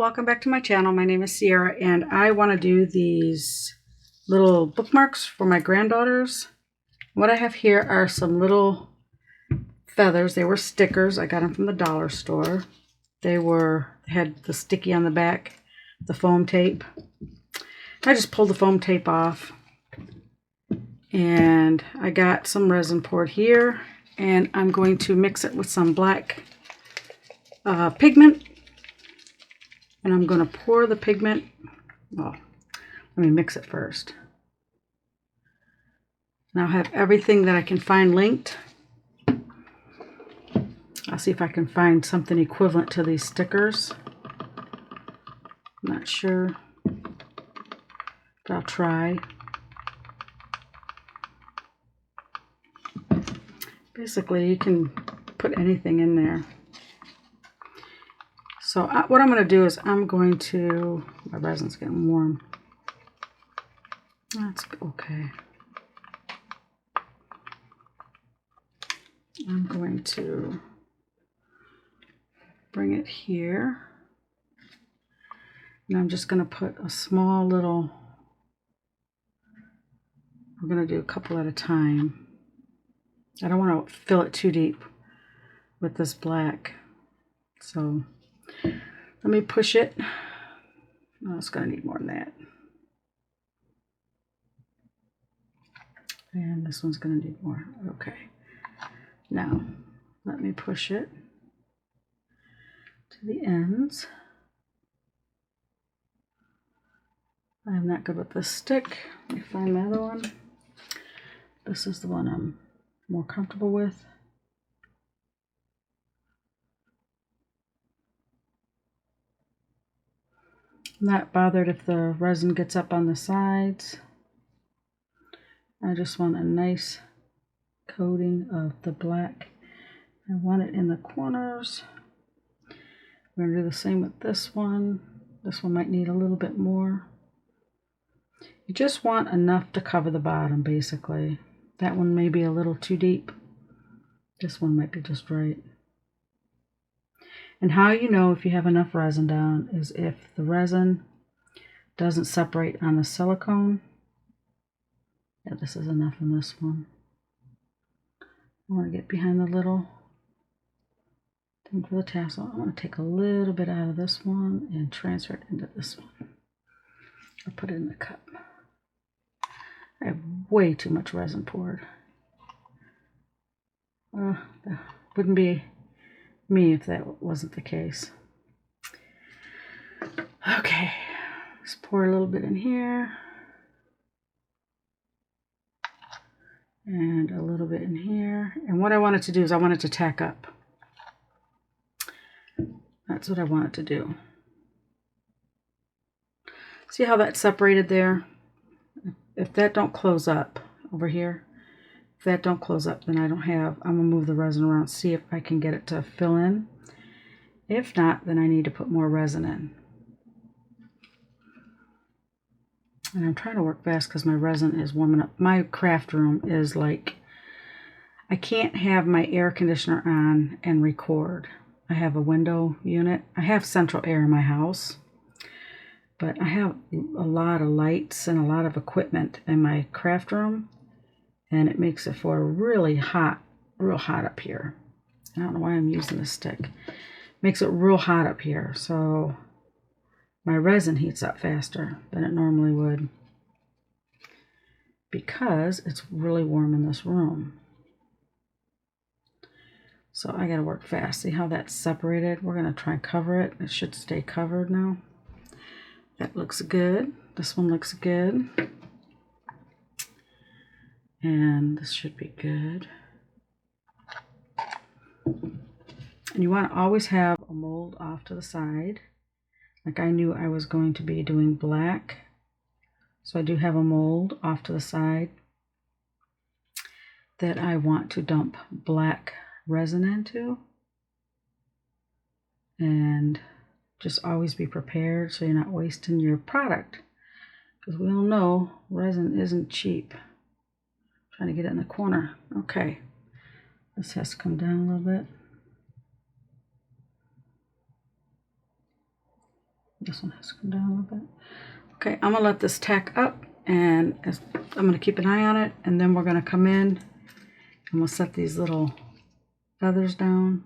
welcome back to my channel. My name is Sierra and I want to do these little bookmarks for my granddaughters. What I have here are some little feathers. They were stickers. I got them from the dollar store. They had the sticky on the back, the foam tape. I just pulled the foam tape off and I got some resin poured here and I'm going to mix it with some black pigment. And I'm going to pour the pigment. Well, let me mix it first. Now I have everything that I can find linked. I'll see if I can find something equivalent to these stickers. I'm not sure, but I'll try. Basically, you can put anything in there. So what I'm going to do is my resin's getting warm. That's okay. I'm going to bring it here. And I'm just going to put a small little, we're going to do a couple at a time. I don't want to fill it too deep with this black. So let me push it. Oh, it's going to need more than that. And this one's going to need more. Okay. Now, let me push it to the ends. I'm not good with this stick. Let me find my other one. This is the one I'm more comfortable with. I'm not bothered if the resin gets up on the sides. I just want a nice coating of the black. I want it in the corners. We're going to do the same with this one. This one might need a little bit more. You just want enough to cover the bottom, basically. That one may be a little too deep. This one might be just right. And how you know if you have enough resin down is if the resin doesn't separate on the silicone. Yeah, this is enough in this one. I want to get behind the little thing for the tassel. I want to take a little bit out of this one and transfer it into this one. Or put it in the cup. I have way too much resin poured. That wouldn't be me if that wasn't the case. Okay, let's pour a little bit in here. And a little bit in here. And what I wanted to do is I wanted to tack up. That's what I wanted to do. See how that's separated there? If that don't close up over here, if that don't close up, then I'm going to move the resin around, see if I can get it to fill in. If not, then I need to put more resin in. And I'm trying to work fast because my resin is warming up. My craft room is like, I can't have my air conditioner on and record. I have a window unit. I have central air in my house, but I have a lot of lights and a lot of equipment in my craft room, and it makes it for really hot, real hot up here. I don't know why I'm using this stick. Makes it real hot up here, so my resin heats up faster than it normally would because it's really warm in this room. So I gotta work fast. See how that's separated? We're gonna try and cover it. It should stay covered now. That looks good. This one looks good. And this should be good. And you want to always have a mold off to the side. Like I knew I was going to be doing black. So I do have a mold off to the side that I want to dump black resin into. And just always be prepared so you're not wasting your product. Because we all know resin isn't cheap. Trying to get it in the corner. Okay. This has to come down a little bit. This one has to come down a little bit. Okay, I'm gonna let this tack up, and I'm gonna keep an eye on it, and then we're gonna come in and we'll set these little feathers down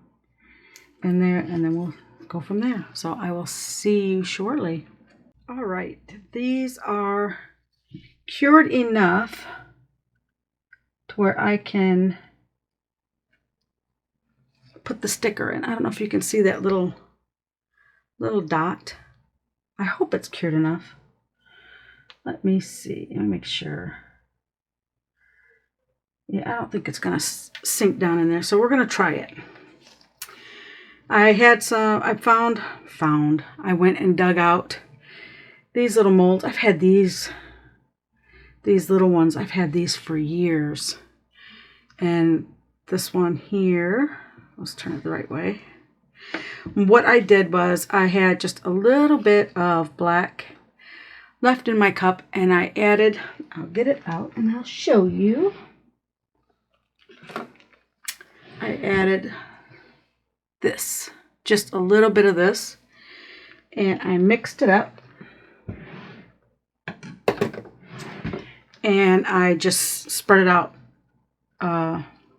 in there, and then we'll go from there. So I will see you shortly. All right, these are cured enough to where I can put the sticker in. I don't know if you can see that little dot. I hope it's cured enough. Let me see. Let me make sure. Yeah, I don't think it's going to sink down in there, so we're going to try it. I had some, I went and dug out these little molds. I've had these little ones. I've had these for years. And this one here, let's turn it the right way. What I did was I had just a little bit of black left in my cup, and I added, I'll get it out and I'll show you. I added this, just a little bit of this, and I mixed it up, and I just spread it out,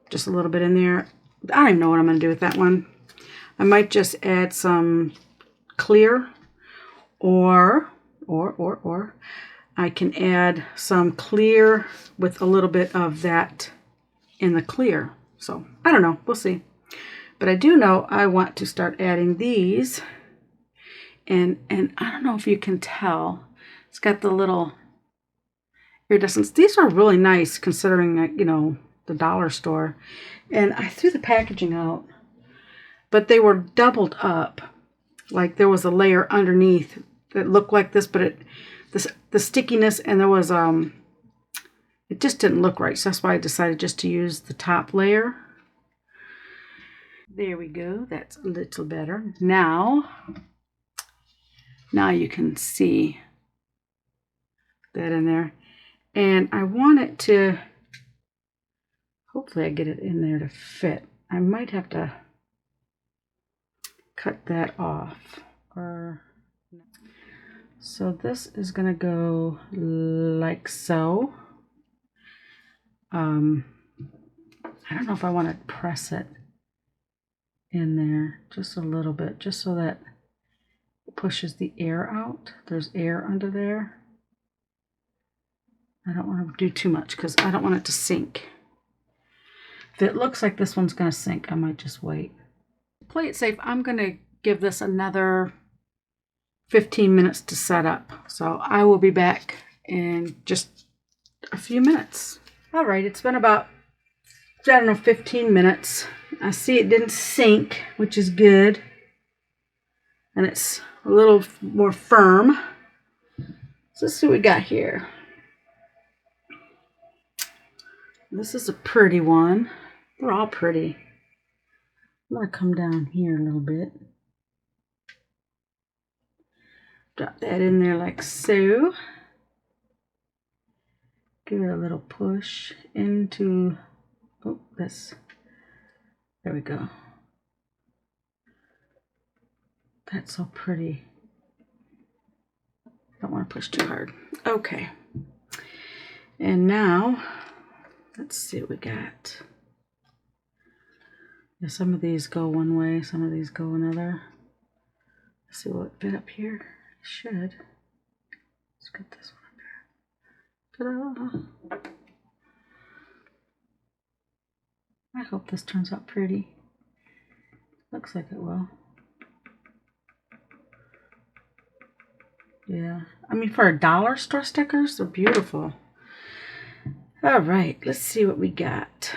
just a little bit in there. I don't even know what I'm going to do with that one. I might just add some clear, or I can add some clear with a little bit of that in the clear. So I don't know, we'll see. But I do know I want to start adding these, and I don't know if you can tell, it's got the little iridescence. These are really nice considering, you know, the dollar store. And I threw the packaging out, but they were doubled up. Like there was a layer underneath that looked like this, but the stickiness, and there was it just didn't look right. So that's why I decided just to use the top layer. There we go. That's a little better. Now you can see that in there. And I want it to, hopefully I get it in there to fit. I might have to cut that off. So this is going to go like so. I don't know if I want to press it in there just a little bit, just so that it pushes the air out. There's air under there. I don't want to do too much because I don't want it to sink. If it looks like this one's going to sink, I might just wait. To play it safe, I'm going to give this another 15 minutes to set up. So I will be back in just a few minutes. All right, it's been about, I don't know, 15 minutes. I see it didn't sink, which is good. And it's a little more firm. So let's see what we got here. This is a pretty one. They're all pretty. I'm going to come down here a little bit. Drop that in there like so. Give it a little push into, oh, this. There we go. That's so pretty. Don't want to push too hard. Okay. And now, let's see what we got. Yeah, some of these go one way, some of these go another. Let's see, will it fit up here? It should. Let's get this one up here. Ta-da! I hope this turns out pretty. Looks like it will. Yeah, I mean, for a dollar store stickers, they're beautiful. All right, let's see what we got.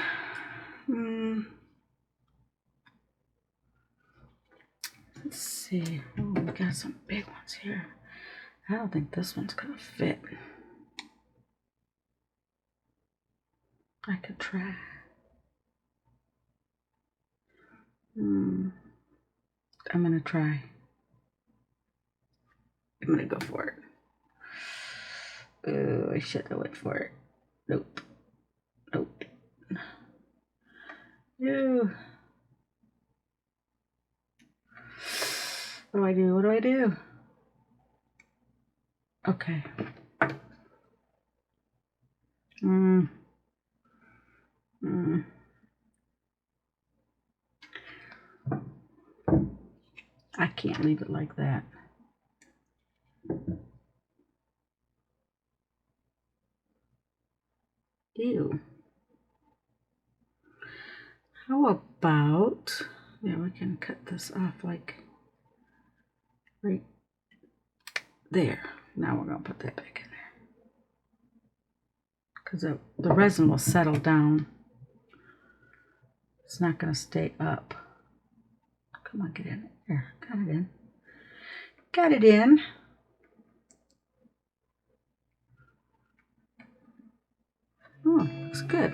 Let's see. Oh, we got some big ones here. I don't think this one's gonna fit. I could try. I'm gonna try. I'm gonna go for it. Oh, I should have went for it. Nope. Nope. No. What do I do? What do I do? Okay. I can't leave it like that. Ew. How about, yeah, we can cut this off like right there. Now we're going to put that back in there. Because the resin will settle down. It's not going to stay up. Come on, get in. There, got it in. Got it in. Oh, looks good.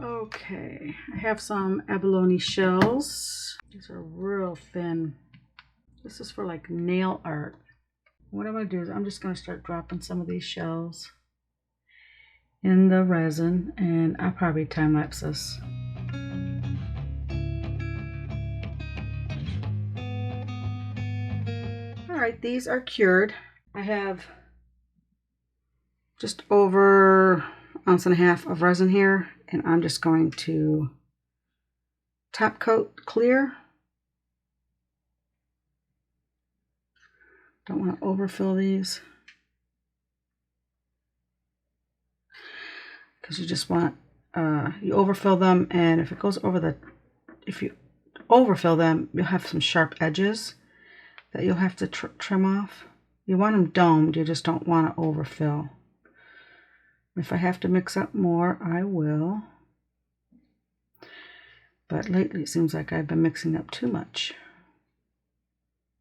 Okay, I have some abalone shells. These are real thin. This is for like nail art. What I'm going to do is I'm just going to start dropping some of these shells in the resin, and I'll probably time lapse this. All right, these are cured. I have just over 1.5 ounces of resin here, and I'm just going to top coat clear. Don't want to overfill these because you just want you overfill them, and if it goes over if you overfill them, you'll have some sharp edges that you'll have to trim off. You want them domed, you just don't want to overfill. If I have to mix up more, I will. But lately it seems like I've been mixing up too much.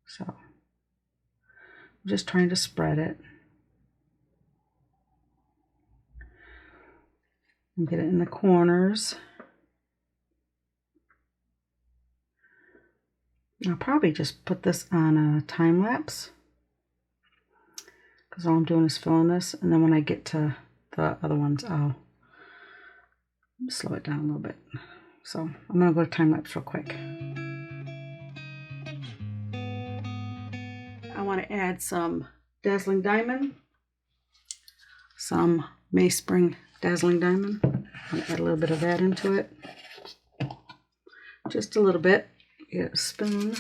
So I'm just trying to spread it. And get it in the corners. I'll probably just put this on a time lapse, because all I'm doing is filling this, and then when I get to the other ones, I'll slow it down a little bit. So I'm going to go to time lapse real quick. I want to add some Dazzling Diamond, some Mayspring Dazzling Diamond. I'm going to add a little bit of that into it. Just a little bit. Get a spoon.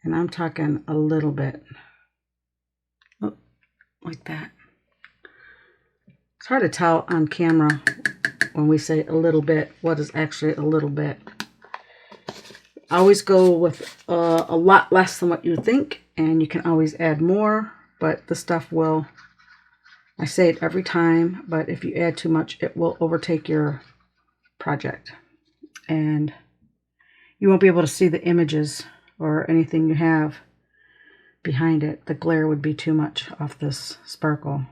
And I'm talking a little bit. Oh, like that. It's hard to tell on camera when we say a little bit what is actually a little bit. I always go with a lot less than what you think, and you can always add more, but the stuff will, I say it every time, but if you add too much, it will overtake your project. And you won't be able to see the images or anything you have behind it. The glare would be too much off this sparkle.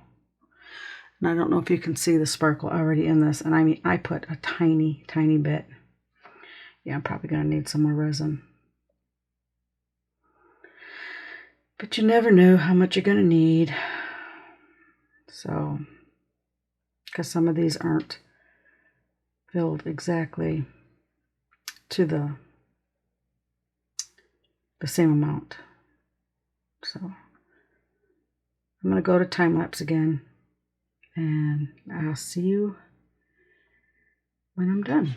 And I don't know if you can see the sparkle already in this. And I mean, I put a tiny, tiny bit. Yeah, I'm probably going to need some more resin. But you never know how much you're going to need. So, because some of these aren't filled exactly to the same amount. So I'm going to go to time lapse again, and I'll see you when I'm done.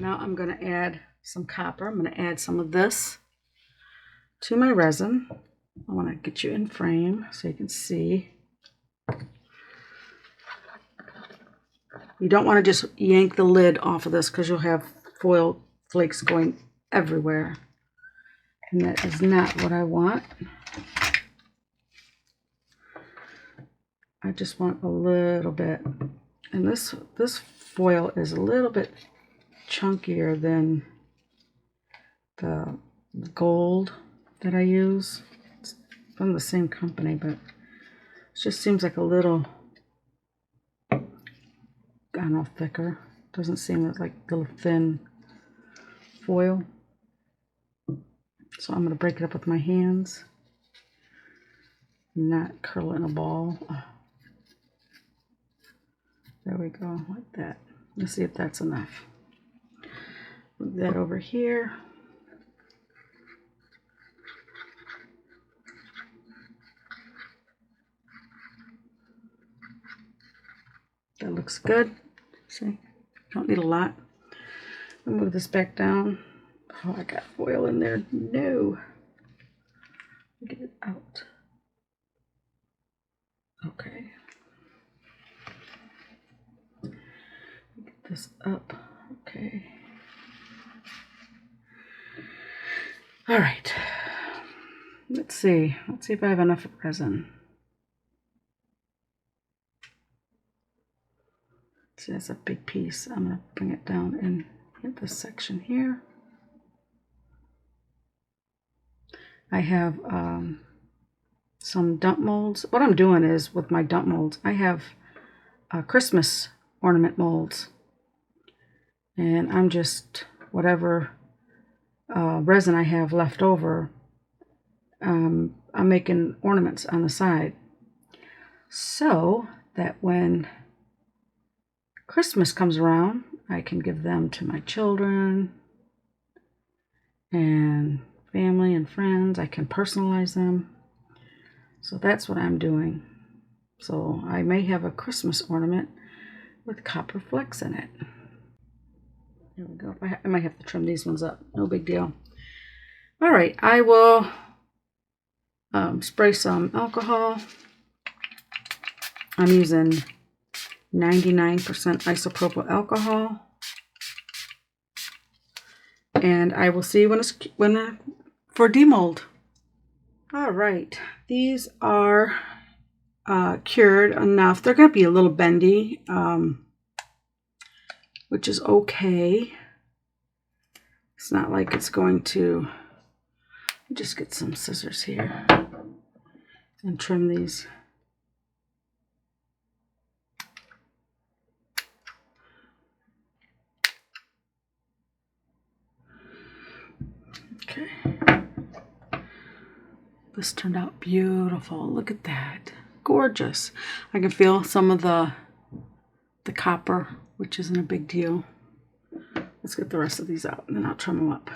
Now I'm going to add some copper. I'm going to add some of this to my resin. I want to get you in frame so you can see. You don't want to just yank the lid off of this because you'll have foil flakes going everywhere. And that is not what I want. I just want a little bit. And this foil is a little bit chunkier than the gold that I use. It's from the same company, but it just seems like a little, I don't know, thicker. Doesn't seem like a little thin foil. So I'm going to break it up with my hands. Not curl it in a ball. There we go, like that. Let's see if that's enough. Move that over here. That looks good. See, don't need a lot. I'll move this back down. Oh, I got foil in there. No. Get it out. Okay. Get this up. Okay. All right. Let's see. Let's see if I have enough resin. See, that's a big piece. I'm going to bring it down and hit this section here. I have some dump molds. What I'm doing is with my dump molds, I have Christmas ornament molds. And I'm just, whatever resin I have left over, I'm making ornaments on the side. So that when Christmas comes around, I can give them to my children and family and friends. I can personalize them. So that's what I'm doing. So I may have a Christmas ornament with copper flecks in it. There we go. I might have to trim these ones up. No big deal. All right, I will spray some alcohol. I'm using 99% isopropyl alcohol. And I will see you for demold. All right, these are cured enough. They're going to be a little bendy, which is okay. It's not like it's going to. Just get some scissors here and trim these. Okay. This turned out beautiful. Look at that. Gorgeous. I can feel some of the copper, which isn't a big deal. Let's get the rest of these out and then I'll trim them up.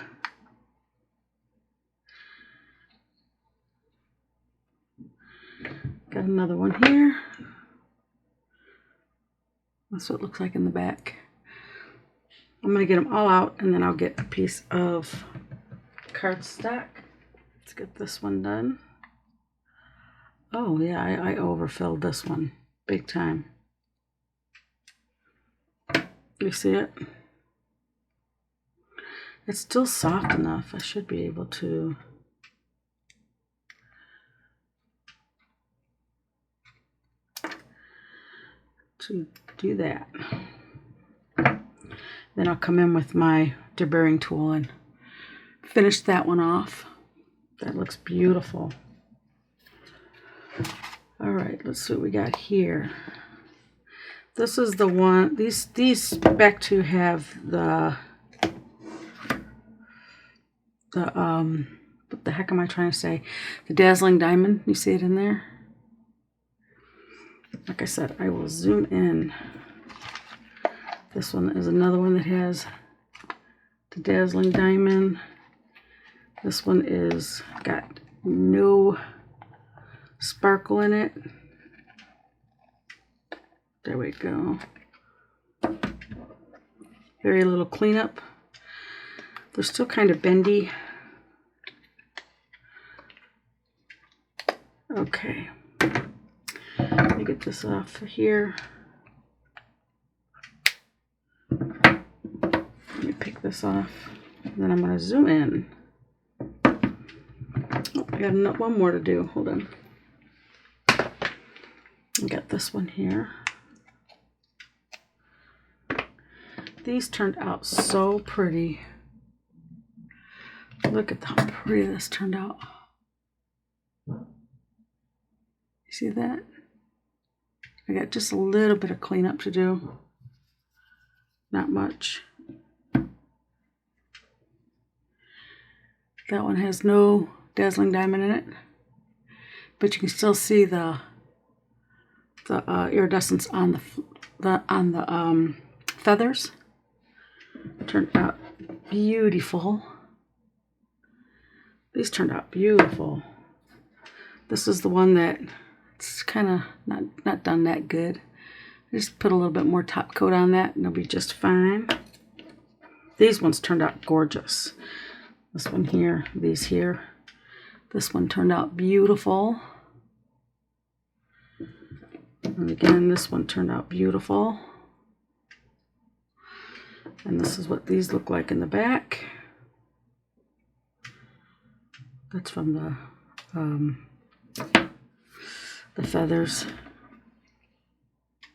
Got another one here. That's what it looks like in the back. I'm going to get them all out and then I'll get a piece of cardstock. Let's get this one done. Oh yeah, I overfilled this one big time. You see it? It's still soft enough. I should be able to do that. Then I'll come in with my deburring tool and finish that one off. That looks beautiful. All right, let's see what we got here. This is the one, these spec to have the what the heck am I trying to say? The dazzling diamond. You see it in there? Like I said, I will zoom in. This one is another one that has the dazzling diamond. This one is got no sparkle in it. There we go. Very little cleanup. They're still kind of bendy. Okay. Let me get this off of here. this off. And then I'm going to zoom in. Oh, I got one more to do. Hold on. I got this one here. These turned out so pretty. Look at how pretty this turned out. You see that? I got just a little bit of cleanup to do. Not much. That one has no dazzling diamond in it, but you can still see the iridescence on the feathers. Turned out beautiful. These turned out beautiful. This is the one that it's kind of not done that good. I just put a little bit more top coat on that and it'll be just fine. These ones turned out gorgeous. This one here, these here. This one turned out beautiful. And again, this one turned out beautiful. And this is what these look like in the back. That's from the feathers.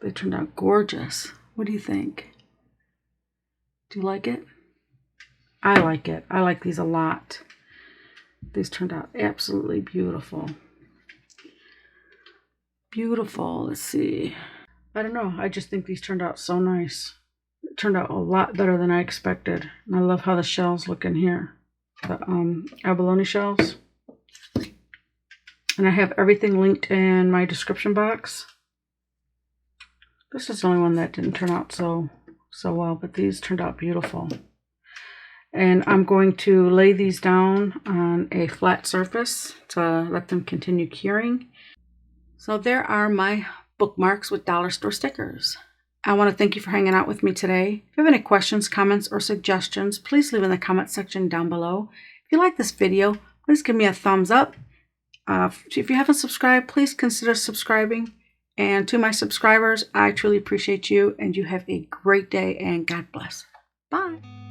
They turned out gorgeous. What do you think? Do you like it? I like it. I like these a lot. These turned out absolutely beautiful. Beautiful. Let's see. I don't know. I just think these turned out so nice. It turned out a lot better than I expected. And I love how the shells look in here. The abalone shells. And I have everything linked in my description box. This is the only one that didn't turn out so well, but these turned out beautiful. And I'm going to lay these down on a flat surface to let them continue curing. So there are my bookmarks with dollar store stickers. I want to thank you for hanging out with me today. If you have any questions, comments, or suggestions, please leave in the comment section down below. If you like this video, please give me a thumbs up. If you haven't subscribed, please consider subscribing. And to my subscribers, I truly appreciate you, and you have a great day, and God bless. Bye.